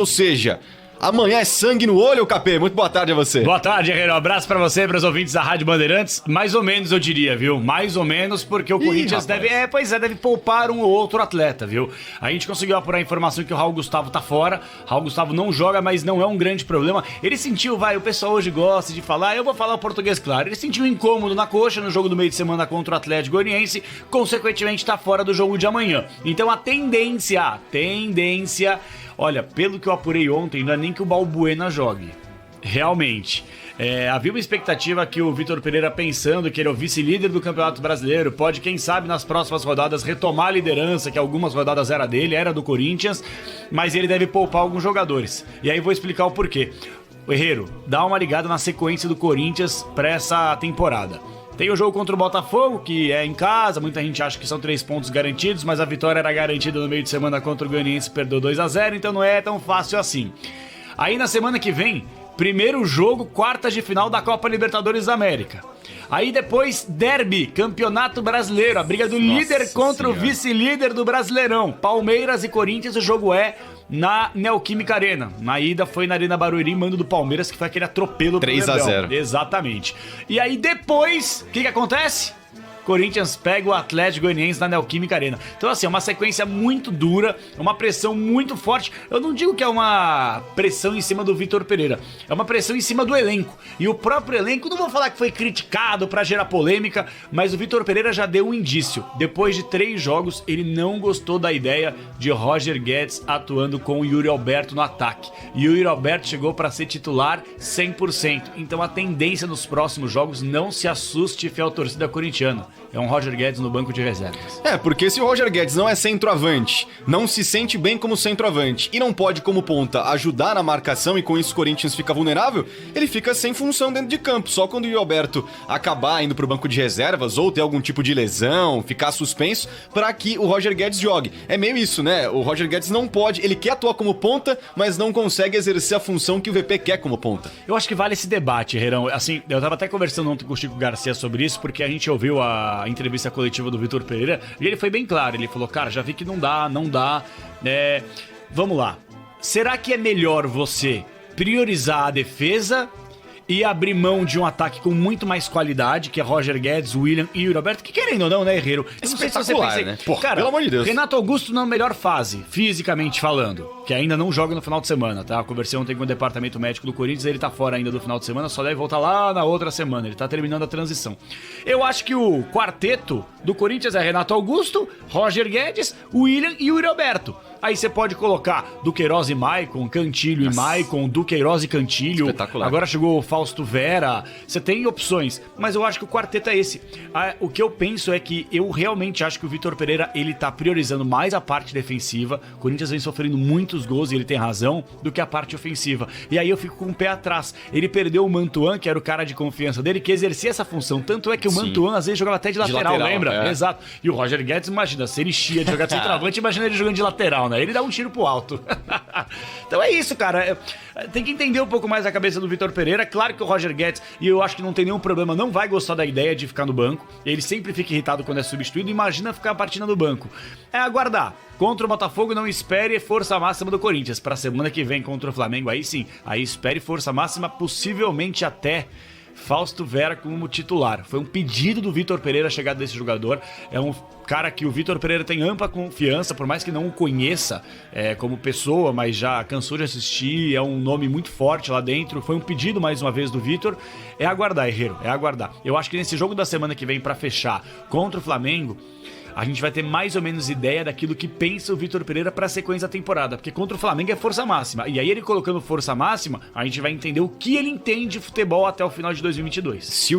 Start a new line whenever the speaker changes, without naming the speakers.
Ou seja, amanhã é sangue no olho, Capê. Muito boa tarde a você.
Boa tarde, Herreiro. Um abraço pra você e pros ouvintes da Rádio Bandeirantes. Mais ou menos, eu diria, viu? Mais ou menos, porque o Corinthians deve poupar um ou outro atleta, viu? A gente conseguiu apurar a informação que o Raul Gustavo tá fora. Raul Gustavo não joga, mas não é um grande problema. Ele sentiu, o pessoal hoje gosta de falar, eu vou falar o português claro. Ele sentiu um incômodo na coxa no jogo do meio de semana contra o Atlético Goianiense, consequentemente tá fora do jogo de amanhã. Então a tendência... Olha, pelo que eu apurei ontem, não é nem que o Balbuena jogue. Realmente. Havia uma expectativa que o Vitor Pereira, pensando que ele é o vice-líder do Campeonato Brasileiro, pode, quem sabe, nas próximas rodadas retomar a liderança, que algumas rodadas era dele, era do Corinthians, mas ele deve poupar alguns jogadores. E aí vou explicar o porquê. Herreiro, dá uma ligada na sequência do Corinthians para essa temporada. Tem o jogo contra o Botafogo, que é em casa, muita gente acha que são 3 pontos garantidos, mas a vitória era garantida no meio de semana contra o Goianiense, perdeu 2-0, então não é tão fácil assim. Aí na semana que vem, primeiro jogo, quartas de final da Copa Libertadores da América. Aí depois, derby, Campeonato Brasileiro, a briga do líder contra o vice-líder do Brasileirão. Palmeiras e Corinthians, o jogo é na Neoquímica Arena. Na ida foi na Arena Barueri, mando do Palmeiras, que foi aquele atropelo
3-0.
Exatamente. E aí depois, o que acontece? Corinthians pega o Atlético Goianiense na Neoquímica Arena. Então assim, é uma sequência muito dura, uma pressão muito forte. Eu não digo que é uma pressão em cima do Vitor Pereira, é uma pressão em cima do elenco. E o próprio elenco, não vou falar que foi criticado pra gerar polêmica, mas o Vitor Pereira já deu um indício. Depois de 3 jogos, ele não gostou da ideia de Roger Guedes atuando com o Yuri Alberto no ataque. E o Yuri Alberto chegou pra ser titular 100%. Então a tendência nos próximos jogos, não se assuste, fiel torcida corintiana. É um Roger Guedes no banco de reservas.
Porque se o Roger Guedes não é centroavante, não se sente bem como centroavante e não pode, como ponta, ajudar na marcação e com isso o Corinthians fica vulnerável, ele fica sem função dentro de campo. Só quando o Yuri Alberto acabar indo pro banco de reservas ou ter algum tipo de lesão, ficar suspenso, para que o Roger Guedes jogue. É meio isso, né? O Roger Guedes não pode, ele quer atuar como ponta, mas não consegue exercer a função que o VP quer como ponta.
Eu acho que vale esse debate, Herrão. Assim, eu tava até conversando ontem com o Chico Garcia sobre isso, porque a gente ouviu a entrevista coletiva do Vitor Pereira e ele foi bem claro, ele falou, cara, já vi que não dá, vamos lá, será que é melhor você priorizar a defesa e abrir mão de um ataque com muito mais qualidade, que é Roger Guedes, William e Yuri Alberto, que querendo ou não, né, Herreiro?
Eu não sei se você pensa, né? Porra,
cara,
pelo amor de Deus.
Renato Augusto na melhor fase, fisicamente falando, que ainda não joga no final de semana, tá? Eu conversei ontem com o departamento médico do Corinthians, ele tá fora ainda do final de semana, só deve voltar lá na outra semana, ele tá terminando a transição. Eu acho que o quarteto do Corinthians é Renato Augusto, Roger Guedes, William e Yuri Alberto. Aí você pode colocar Duqueiroz e Maicon, Cantilho e Maicon, Duqueiroz e Cantilho.
Espetacular.
Agora chegou o Fausto Vera. Você tem opções, mas eu acho que o quarteto é esse. O que eu penso é que eu realmente acho que o Vitor Pereira, ele tá priorizando mais a parte defensiva. O Corinthians vem sofrendo muitos gols, e ele tem razão, do que a parte ofensiva. E aí eu fico com o pé atrás. Ele perdeu o Mantuan, que era o cara de confiança dele, que exercia essa função. Tanto é que o Mantuan às vezes jogava até de lateral, lembra? Exato. E o Roger Guedes, imagina, se ele chia de jogar de centroavante, imagina ele jogando de lateral, né? Ele dá um tiro pro alto. Então é isso, cara. Tem que entender um pouco mais a cabeça do Vitor Pereira. Claro que o Roger Guedes, e eu acho que não tem nenhum problema, não vai gostar da ideia de ficar no banco. Ele sempre fica irritado quando é substituído. Imagina ficar partindo no banco. É aguardar. Contra o Botafogo, não espere força máxima do Corinthians. Pra semana que vem contra o Flamengo, aí sim. Aí espere força máxima, possivelmente até Fausto Vera como titular. Foi um pedido do Vitor Pereira a chegada desse jogador. É um cara que o Vitor Pereira tem ampla confiança, por mais que não o conheça como pessoa, mas já cansou de assistir, é um nome muito forte lá dentro. Foi um pedido, mais uma vez, do Vitor. É aguardar, Herreiro, é aguardar. Eu acho que nesse jogo da semana que vem, pra fechar, contra o Flamengo, a gente vai ter mais ou menos ideia daquilo que pensa o Vitor Pereira pra sequência da temporada, porque contra o Flamengo é força máxima, e aí ele colocando força máxima, a gente vai entender o que ele entende de futebol até o final de 2022.
Se o